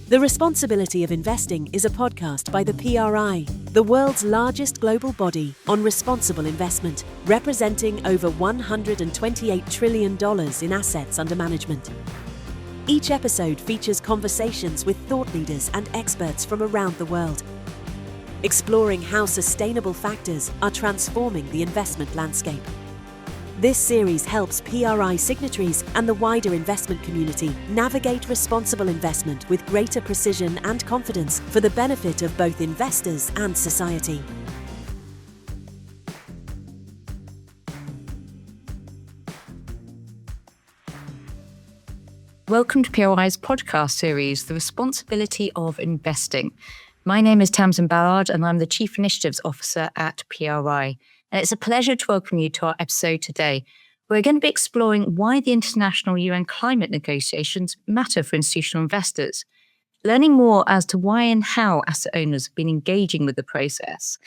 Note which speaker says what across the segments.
Speaker 1: The Responsibility of Investing is a podcast by the PRI, the world's largest global body on responsible investment, representing over $128 trillion in assets under management. Each episode features conversations with thought leaders and experts from around the world, exploring how sustainable factors are transforming the investment landscape. This series helps PRI signatories and the wider investment community navigate responsible investment with greater precision and confidence for the benefit of both investors and society.
Speaker 2: Welcome to PRI's podcast series, The Responsibility of Investing. My name is Tamsin Ballard and I'm the Chief Initiatives Officer at PRI. And it's a pleasure to welcome you to our episode today. We're going to be exploring why the international UN climate negotiations matter for institutional investors, learning more as to why and how asset owners have been engaging with the process,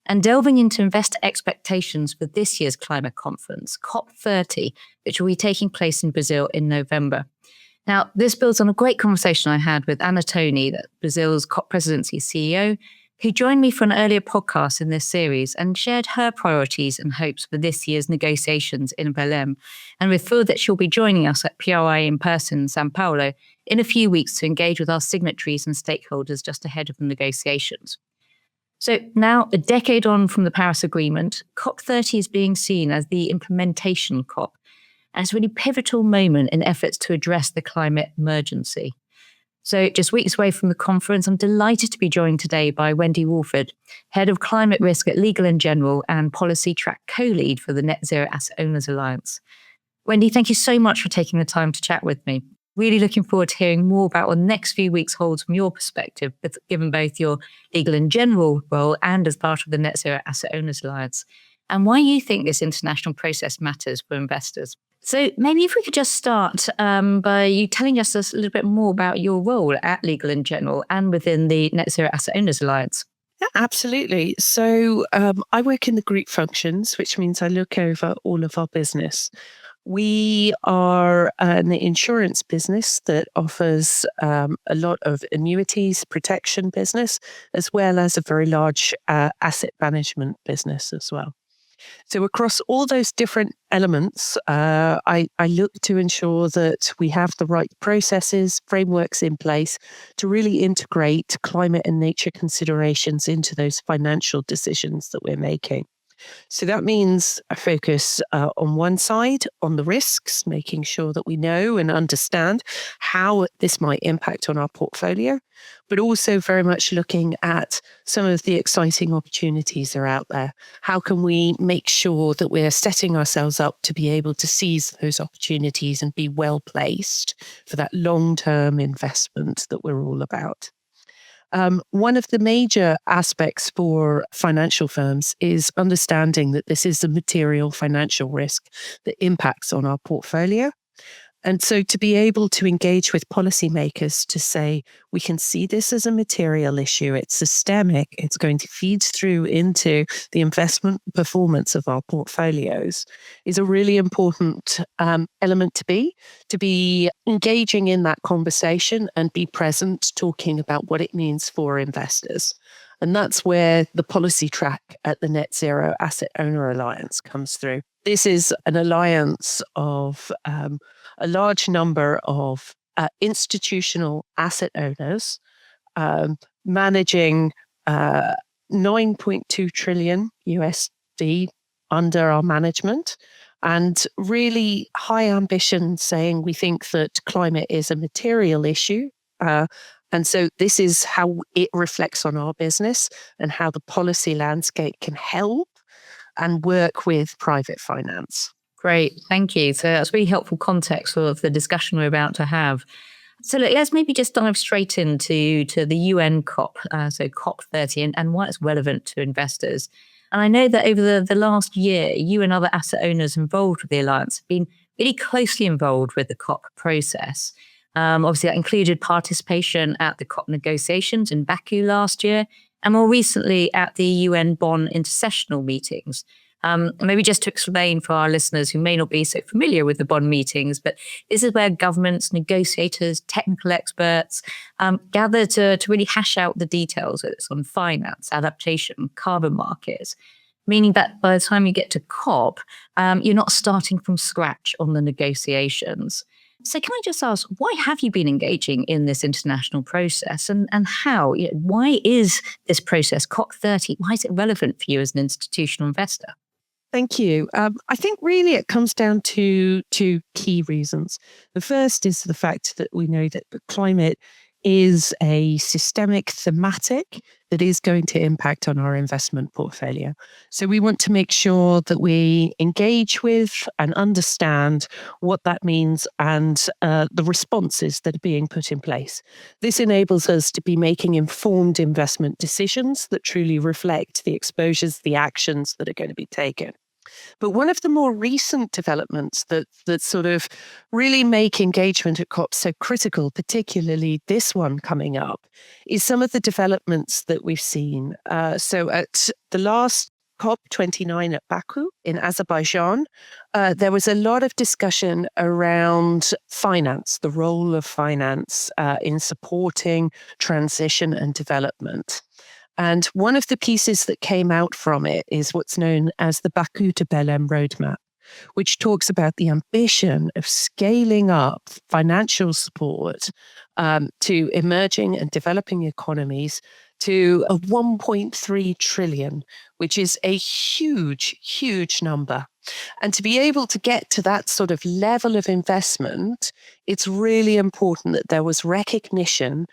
Speaker 2: and delving into investor expectations for this year's climate conference, COP30, which will be taking place in Brazil in November. Now, this builds on a great conversation I had with Ana Toni, Brazil's COP presidency CEO, who joined me for an earlier podcast in this series and shared her priorities and hopes for this year's negotiations in Belém. And we're thrilled that she'll be joining us at PRI in person in São Paulo in a few weeks to engage with our signatories and stakeholders just ahead of the negotiations. So now, a decade on from the Paris Agreement, COP30 is being seen as the implementation COP, and it's a really pivotal moment in efforts to address the climate emergency. So just weeks away from the conference, I'm delighted to be joined today by Wendy Walford, Head of Climate Risk at Legal & General and Policy Track Co-Lead for the Net Zero Asset Owners Alliance. Wendy, thank you so much for taking the time to chat with me. Really looking forward to hearing more about what the next few weeks holds from your perspective, given both your Legal & General role and as part of the Net Zero Asset Owners Alliance, and why you think this international process matters for investors. So maybe if we could just start by you telling us a little bit more about your role at Legal & General and within the Net Zero Asset Owners Alliance.
Speaker 3: Yeah, absolutely. So I work in the group functions, which means I look over all of our business. We are an insurance business that offers a lot of annuities, protection business, as well as a very large asset management business as well. So across all those different elements, I look to ensure that we have the right processes, frameworks in place to really integrate climate and nature considerations into those financial decisions that we're making. So that means a focus on one side, on the risks, making sure that we know and understand how this might impact on our portfolio, but also very much looking at some of the exciting opportunities that are out there. How can we make sure that we're setting ourselves up to be able to seize those opportunities and be well placed for that long-term investment that we're all about? One of the major aspects for financial firms is understanding that this is a material financial risk that impacts on our portfolio. And so to be able to engage with policymakers to say, we can see this as a material issue, it's systemic, it's going to feed through into the investment performance of our portfolios, is a really important element to be engaging in that conversation and be present, talking about what it means for investors. And that's where the policy track at the Net Zero Asset Owner Alliance comes through. This is an alliance of a large number of institutional asset owners managing 9.2 trillion USD under our management, and really high ambition, saying we think that climate is a material issue. And so this is how it reflects on our business and how the policy landscape can help and work with private finance.
Speaker 2: Great, thank you. So that's really helpful context for the discussion we're about to have. So let's maybe just dive straight into the UN COP, so COP30, and why it's relevant to investors. And I know that over the last year, you and other asset owners involved with the Alliance have been really closely involved with the COP process. Obviously, that included participation at the COP negotiations in Baku last year, and more recently at the UN Bonn intersessional meetings. Maybe just to explain for our listeners who may not be so familiar with the bond meetings, but this is where governments, negotiators, technical experts gather to really hash out the details, whether it's on finance, adaptation, carbon markets, meaning that by the time you get to COP, you're not starting from scratch on the negotiations. So can I just ask, why have you been engaging in this international process and how? Why is this process, COP30, why is it relevant for you as an institutional investor?
Speaker 3: Thank you. I think really it comes down to two key reasons. The first is the fact that we know that the climate is a systemic thematic that is going to impact on our investment portfolio. So we want to make sure that we engage with and understand what that means and the responses that are being put in place. This enables us to be making informed investment decisions that truly reflect the exposures, the actions that are going to be taken. But one of the more recent developments that sort of really make engagement at COP so critical, particularly this one coming up, is some of the developments that we've seen. So at the last COP29 at Baku in Azerbaijan, there was a lot of discussion around finance, the role of finance in supporting transition and development. And one of the pieces that came out from it is what's known as the Baku to Belém Roadmap, which talks about the ambition of scaling up financial support to emerging and developing economies to a 1.3 trillion, which is a huge, huge number. And to be able to get to that sort of level of investment, it's really important that there was recognition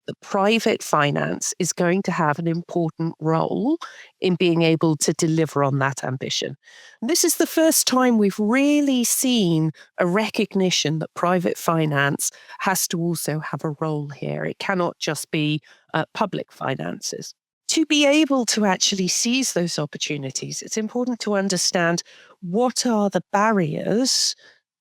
Speaker 3: that private finance is going to have an important role in being able to deliver on that ambition. And this is the first time we've really seen a recognition that private finance has to also have a role here. It cannot just be public finances. To be able to actually seize those opportunities, it's important to understand what are the barriers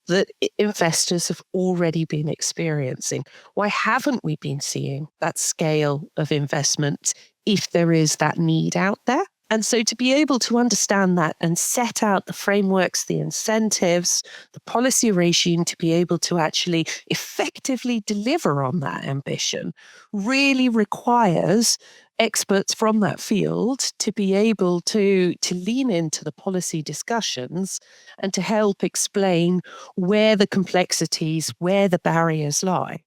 Speaker 3: that investors have already been experiencing. Why haven't we been seeing that scale of investment if there is that need out there? And so to be able to understand that and set out the frameworks, the incentives, the policy regime to be able to actually effectively deliver on that ambition really requires experts from that field to be able to lean into the policy discussions and to help explain where the complexities, where the barriers lie.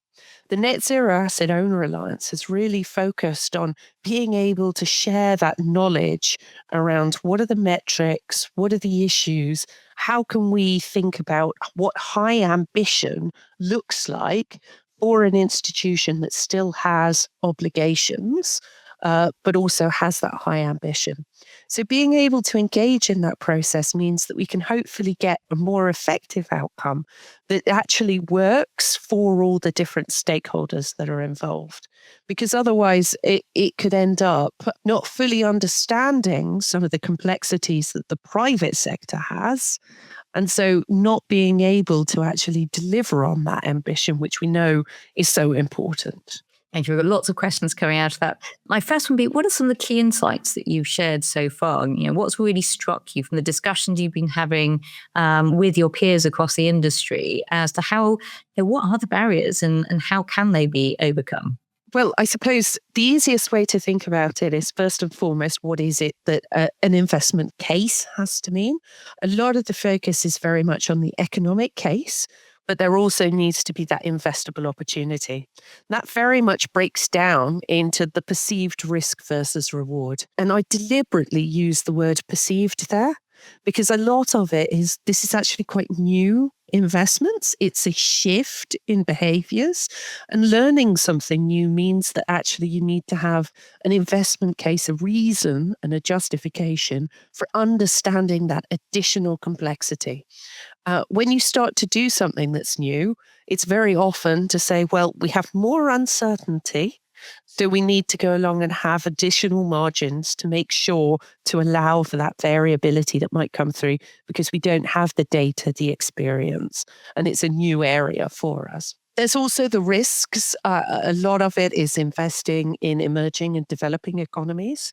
Speaker 3: The Net Zero Asset Owner Alliance has really focused on being able to share that knowledge around what are the metrics, what are the issues, how can we think about what high ambition looks like for an institution that still has obligations, but also has that high ambition. So being able to engage in that process means that we can hopefully get a more effective outcome that actually works for all the different stakeholders that are involved. Because otherwise it could end up not fully understanding some of the complexities that the private sector has, and so not being able to actually deliver on that ambition, which we know is so important.
Speaker 2: And you've got lots of questions coming out of that. My first one would be, what are some of the key insights that you've shared so far? What's really struck you from the discussions you've been having with your peers across the industry as to how, what are the barriers and how can they be overcome?
Speaker 3: Well, I suppose the easiest way to think about it is first and foremost, what is it that an investment case has to mean? A lot of the focus is very much on the economic case, but there also needs to be that investable opportunity. That very much breaks down into the perceived risk versus reward. And I deliberately use the word perceived there because a lot of this is actually quite new investments. It's a shift in behaviors, and learning something new means that actually you need to have an investment case, a reason and a justification for understanding that additional complexity. When you start to do something that's new, it's very often to say, well, we have more uncertainty, so we need to go along and have additional margins to make sure to allow for that variability that might come through because we don't have the data, the experience, and it's a new area for us. There's also the risks. A lot of it is investing in emerging and developing economies,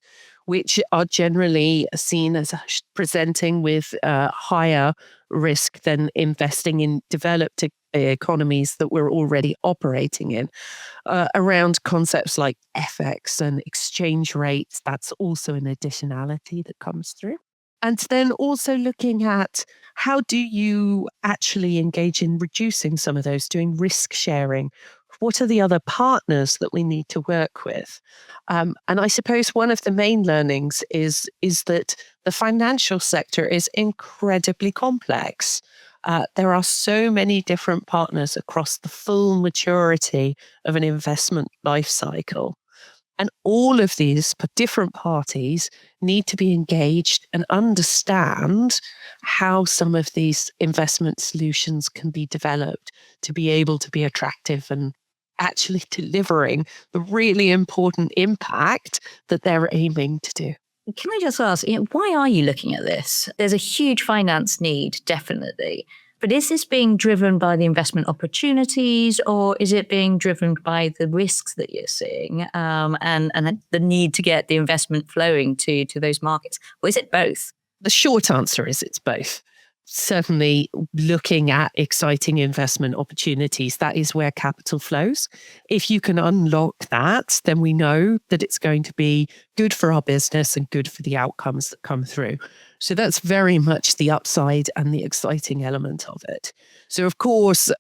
Speaker 3: which are generally seen as presenting with higher risk than investing in developed economies that we're already operating in. Around concepts like FX and exchange rates, that's also an additionality that comes through. And then also looking at how do you actually engage in reducing some of those, doing risk sharing? What are the other partners that we need to work with? And I suppose one of the main learnings is that the financial sector is incredibly complex. There are so many different partners across the full maturity of an investment life cycle. And all of these different parties need to be engaged and understand how some of these investment solutions can be developed to be able to be attractive and actually delivering the really important impact that they're aiming to do.
Speaker 2: Can I just ask, why are you looking at this? There's a huge finance need, definitely. But is this being driven by the investment opportunities, or is it being driven by the risks that you're seeing and the need to get the investment flowing to those markets? Or is it both?
Speaker 3: The short answer is it's both. Certainly looking at exciting investment opportunities, that is where capital flows. If you can unlock that, then we know that it's going to be good for our business and good for the outcomes that come through. So that's very much the upside and the exciting element of it. So of course,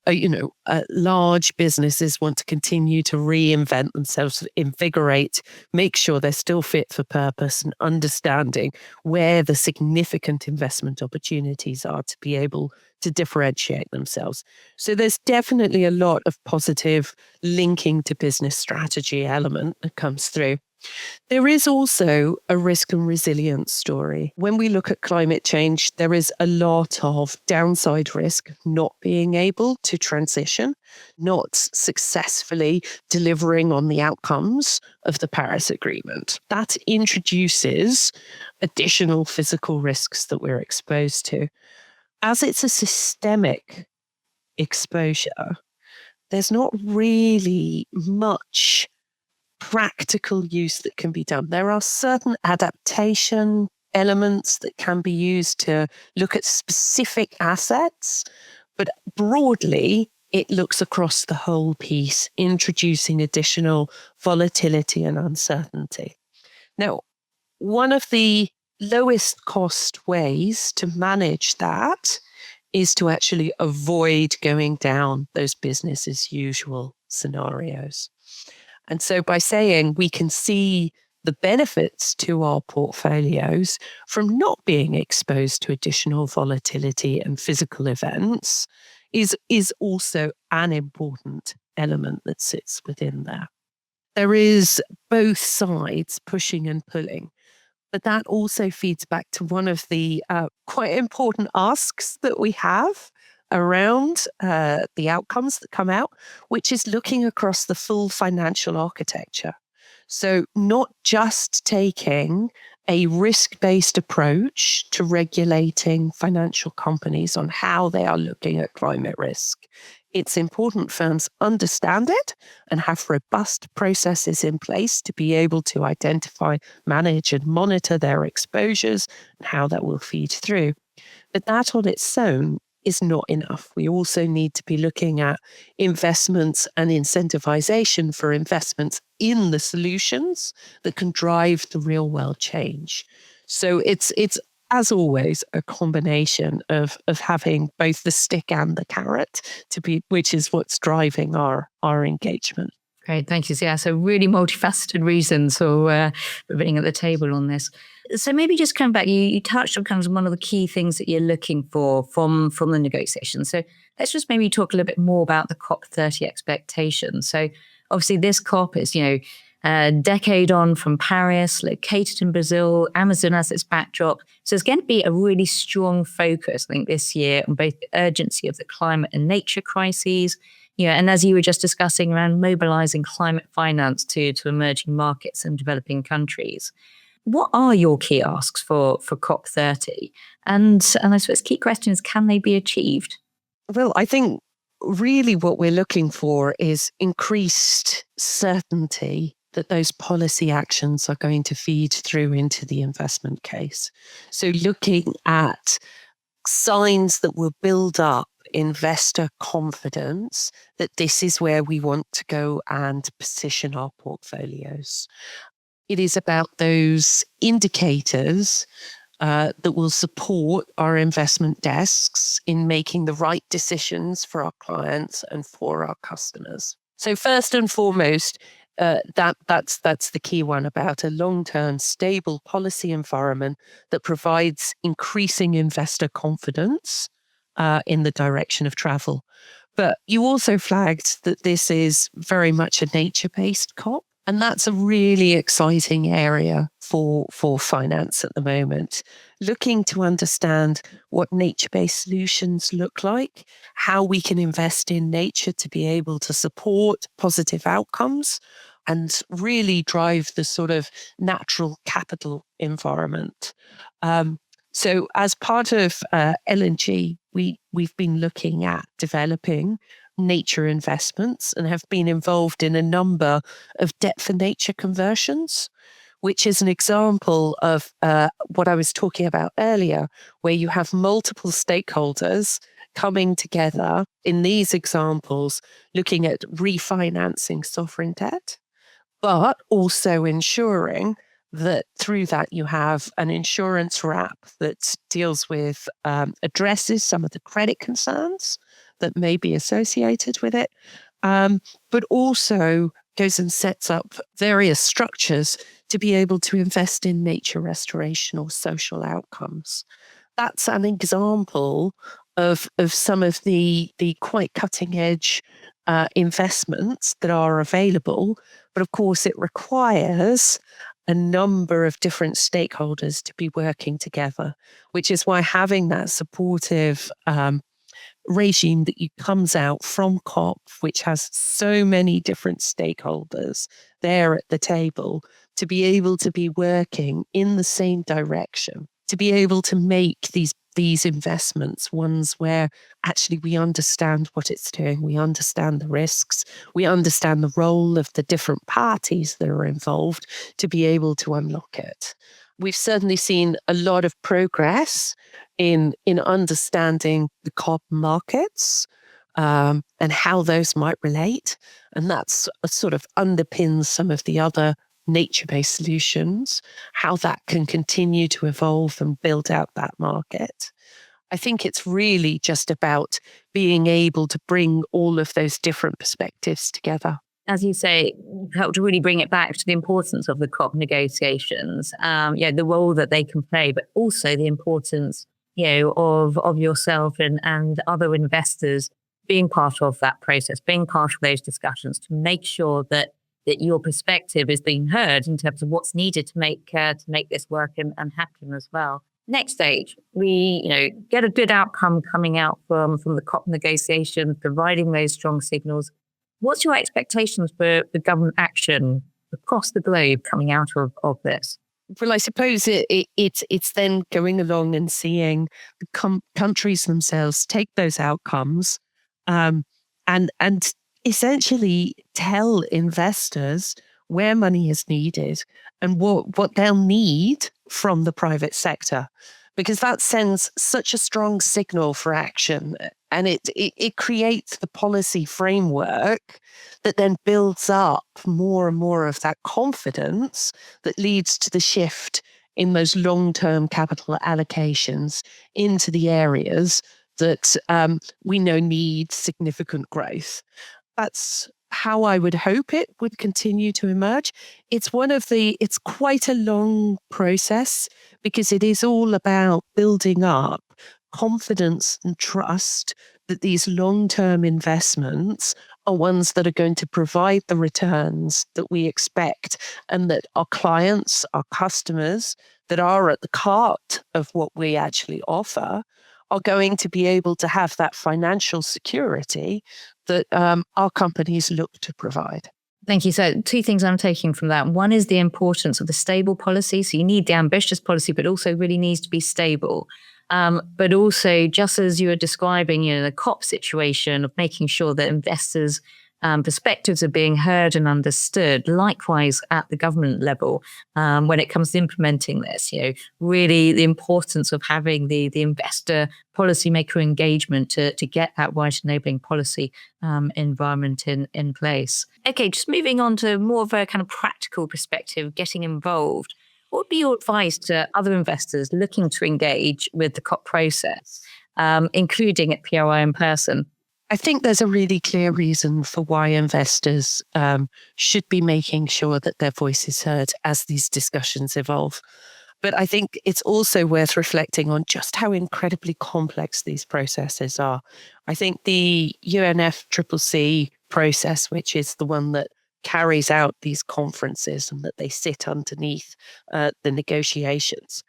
Speaker 3: large businesses want to continue to reinvent themselves, invigorate, make sure they're still fit for purpose, and understanding where the significant investment opportunities are to be able to differentiate themselves. So there's definitely a lot of positive linking to business strategy element that comes through. There is also a risk and resilience story. When we look at climate change, there is a lot of downside risk not being able to transition, not successfully delivering on the outcomes of the Paris Agreement. That introduces additional physical risks that we're exposed to. As it's a systemic exposure, there's not really much practical use that can be done. There are certain adaptation elements that can be used to look at specific assets, but broadly, it looks across the whole piece, introducing additional volatility and uncertainty. Now, one of the lowest cost ways to manage that is to actually avoid going down those business as usual scenarios. And so by saying we can see the benefits to our portfolios from not being exposed to additional volatility and physical events is also an important element that sits within there. There is both sides pushing and pulling, but that also feeds back to one of the quite important asks that we have around the outcomes that come out, which is looking across the full financial architecture. So not just taking a risk-based approach to regulating financial companies on how they are looking at climate risk. It's important firms understand it and have robust processes in place to be able to identify, manage, and monitor their exposures and how that will feed through. But that on its own is not enough. We also need to be looking at investments and incentivization for investments in the solutions that can drive the real world change. So it's as always a combination of having both the stick and the carrot which is what's driving our engagement.
Speaker 2: Great, thank you. So really multifaceted reasons for being at the table on this. So maybe just come back, you touched on kind of one of the key things that you're looking for from the negotiations. So let's just maybe talk a little bit more about the COP30 expectations. So obviously this COP is, a decade on from Paris, located in Brazil, Amazon as its backdrop. So it's going to be a really strong focus, I think, this year on both the urgency of the climate and nature crises, and as you were just discussing around mobilising climate finance to emerging markets and developing countries. What are your key asks for COP30? And I suppose key question is, can they be achieved?
Speaker 3: Well, I think really what we're looking for is increased certainty that those policy actions are going to feed through into the investment case. So looking at signs that will build up investor confidence that this is where we want to go and position our portfolios. It is about those indicators that will support our investment desks in making the right decisions for our clients and for our customers. So first and foremost, that's the key one, about a long-term stable policy environment that provides increasing investor confidence in the direction of travel. But you also flagged that this is very much a nature-based COP. And that's a really exciting area for finance at the moment. Looking to understand what nature-based solutions look like, how we can invest in nature to be able to support positive outcomes and really drive the sort of natural capital environment. So as part of L&G, we've been looking at developing nature investments and have been involved in a number of debt for nature conversions, which is an example of what I was talking about earlier, where you have multiple stakeholders coming together in these examples, looking at refinancing sovereign debt, but also ensuring that through that you have an insurance wrap that deals with, addresses some of the credit concerns that may be associated with it, but also goes and sets up various structures to be able to invest in nature restoration or social outcomes. That's an example of some of the quite cutting edge investments that are available. But of course, it requires a number of different stakeholders to be working together, which is why having that supportive regime that comes out from COP, which has so many different stakeholders there at the table, to be able to be working in the same direction, to be able to make these investments ones where actually we understand what it's doing, we understand the risks, we understand the role of the different parties that are involved to be able to unlock it. We've certainly seen a lot of progress in understanding the COP markets and how those might relate. And that's sort of underpins some of the other nature-based solutions, how that can continue to evolve and build out that market. I think it's really just about being able to bring all of those different perspectives together.
Speaker 2: As you say, help to really bring it back to the importance of the COP negotiations, the role that they can play, but also the importance, of yourself and other investors being part of that process, being part of those discussions to make sure that your perspective is being heard in terms of what's needed to make this work and happen as well. Next stage, we get a good outcome coming out from the COP negotiations, providing those strong signals. What's your expectations for the government action across the globe coming out of this?
Speaker 3: Well, I suppose it's then going along and seeing the countries themselves take those outcomes and essentially tell investors where money is needed and what they'll need from the private sector, because that sends such a strong signal for action, and it creates the policy framework that then builds up more and more of that confidence that leads to the shift in those long-term capital allocations into the areas that we know need significant growth. That's how I would hope it would continue to emerge. It's quite a long process because it is all about building up confidence and trust that these long-term investments are ones that are going to provide the returns that we expect, and that our clients, our customers that are at the heart of what we actually offer are going to be able to have that financial security that our companies look to provide.
Speaker 2: Thank you. So 2 things I'm taking from that. One is the importance of the stable policy. So you need the ambitious policy, but also really needs to be stable. But also, just as you were describing, the COP situation of making sure that investors perspectives are being heard and understood. Likewise, at the government level, when it comes to implementing this, really the importance of having the investor policymaker engagement to get that right enabling policy environment in place. Okay, just moving on to more of a kind of practical perspective, getting involved. What would be your advice to other investors looking to engage with the COP process, including at PRI in person?
Speaker 3: I think there's a really clear reason for why investors should be making sure that their voice is heard as these discussions evolve. But I think it's also worth reflecting on just how incredibly complex these processes are. I think the UNFCCC process, which is the one that carries out these conferences and that they sit underneath the negotiations,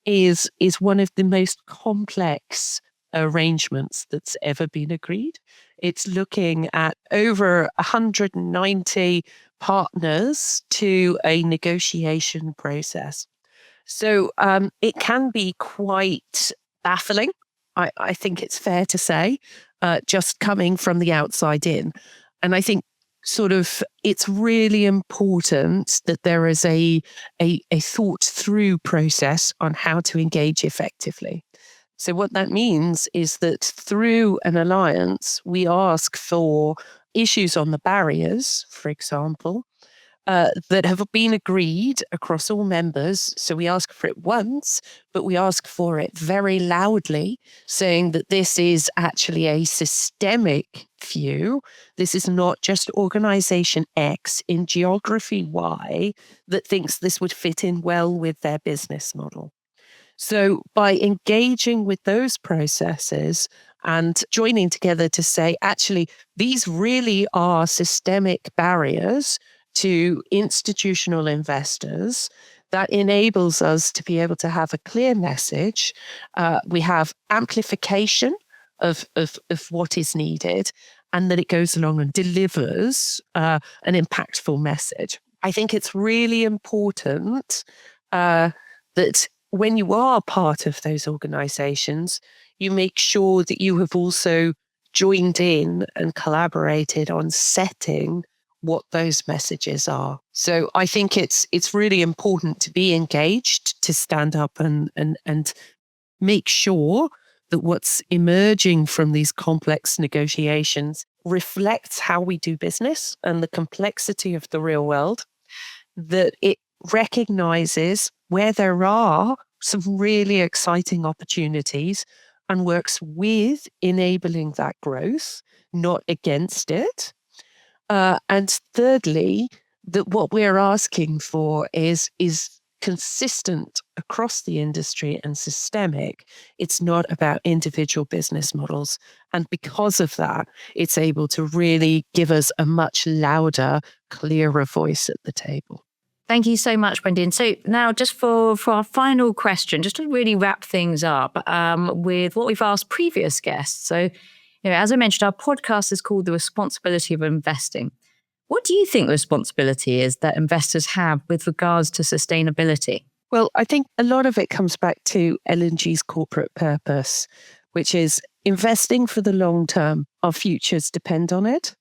Speaker 3: is one of the most complex arrangements that's ever been agreed. It's looking at over 190 partners to a negotiation process. So it can be quite baffling, I think it's fair to say, just coming from the outside in. And I think sort of it's really important that there is a thought through process on how to engage effectively. So what that means is that through an alliance, we ask for issues on the barriers, for example, that have been agreed across all members. So we ask for it once, but we ask for it very loudly, saying that this is actually a systemic view. This is not just organization X in geography Y that thinks this would fit in well with their business model. So by engaging with those processes and joining together to say, actually, these really are systemic barriers to institutional investors, that enables us to be able to have a clear message. We have amplification of what is needed, and that it goes along and delivers an impactful message. I think it's really important that when you are part of those organizations, you make sure that you have also joined in and collaborated on setting what those messages are. So I think it's really important to be engaged, to stand up and make sure that what's emerging from these complex negotiations reflects how we do business and the complexity of the real world, that it recognizes where there are some really exciting opportunities and works with enabling that growth, not against it. And thirdly, that what we're asking for is consistent across the industry and systemic. It's not about individual business models. And because of that, it's able to really give us a much louder, clearer voice at the table.
Speaker 2: Thank you so much, Wendy. And so now just for our final question, just to really wrap things up with what we've asked previous guests. So, as I mentioned, our podcast is called The Responsibility of Investing. What do you think the responsibility is that investors have with regards to sustainability?
Speaker 3: Well, I think a lot of it comes back to L&G's corporate purpose, which is investing for the long term. Our futures depend on it.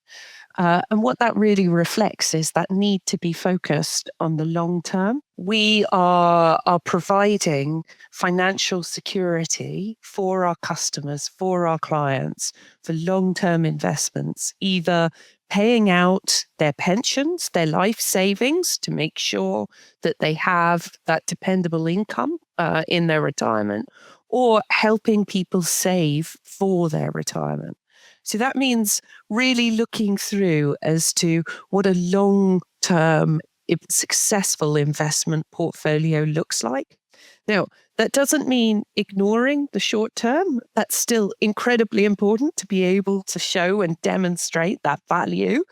Speaker 3: And what that really reflects is that need to be focused on the long term. We are providing financial security for our customers, for our clients, for long-term investments, either paying out their pensions, their life savings to make sure that they have that dependable income in their retirement, or helping people save for their retirement. So that means really looking through as to what a long-term, successful investment portfolio looks like. Now, that doesn't mean ignoring the short term. That's still incredibly important to be able to show and demonstrate that value.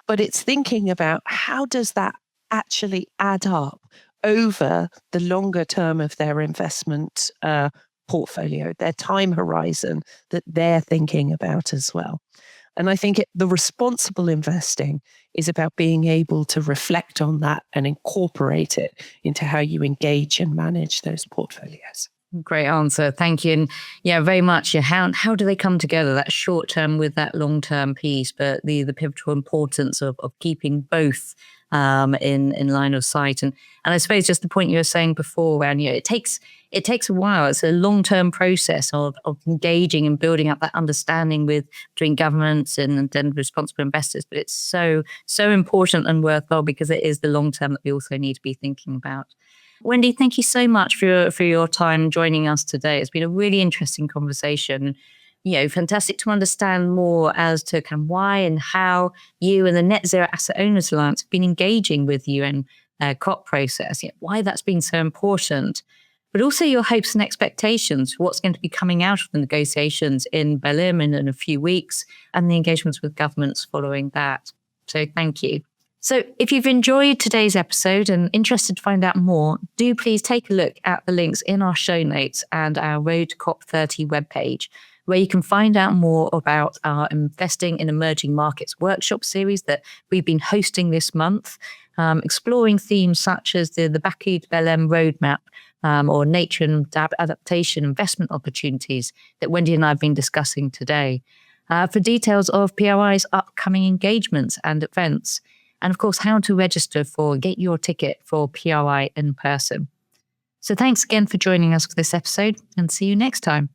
Speaker 3: But it's thinking about how does that actually add up over the longer term of their investment portfolio, their time horizon that they're thinking about as well. And I think the responsible investing is about being able to reflect on that and incorporate it into how you engage and manage those portfolios.
Speaker 2: Great answer. Thank you. And yeah, very much. Yeah, how do they come together? That short term with that long term piece, but the pivotal importance of keeping both in line of sight. And I suppose just the point you were saying before, around, it takes a while. It's a long term process of engaging and building up that understanding between governments and then responsible investors. But it's so important and worthwhile, because it is the long term that we also need to be thinking about. Wendy, thank you so much for your time joining us today. It's been a really interesting conversation. Fantastic to understand more as to kind of why and how you and the Net Zero Asset Owners Alliance have been engaging with the UN COP process, why that's been so important, but also your hopes and expectations, what's going to be coming out of the negotiations in Belém in a few weeks, and the engagements with governments following that. So thank you. So if you've enjoyed today's episode and interested to find out more, do please take a look at the links in our show notes and our Road to COP30 webpage, where you can find out more about our Investing in Emerging Markets workshop series that we've been hosting this month, exploring themes such as the Baku to Belém Roadmap, or nature and adaptation investment opportunities that Wendy and I have been discussing today. For details of PRI's upcoming engagements and events, and of course, how to register get your ticket for PRI in person. So thanks again for joining us for this episode, and see you next time.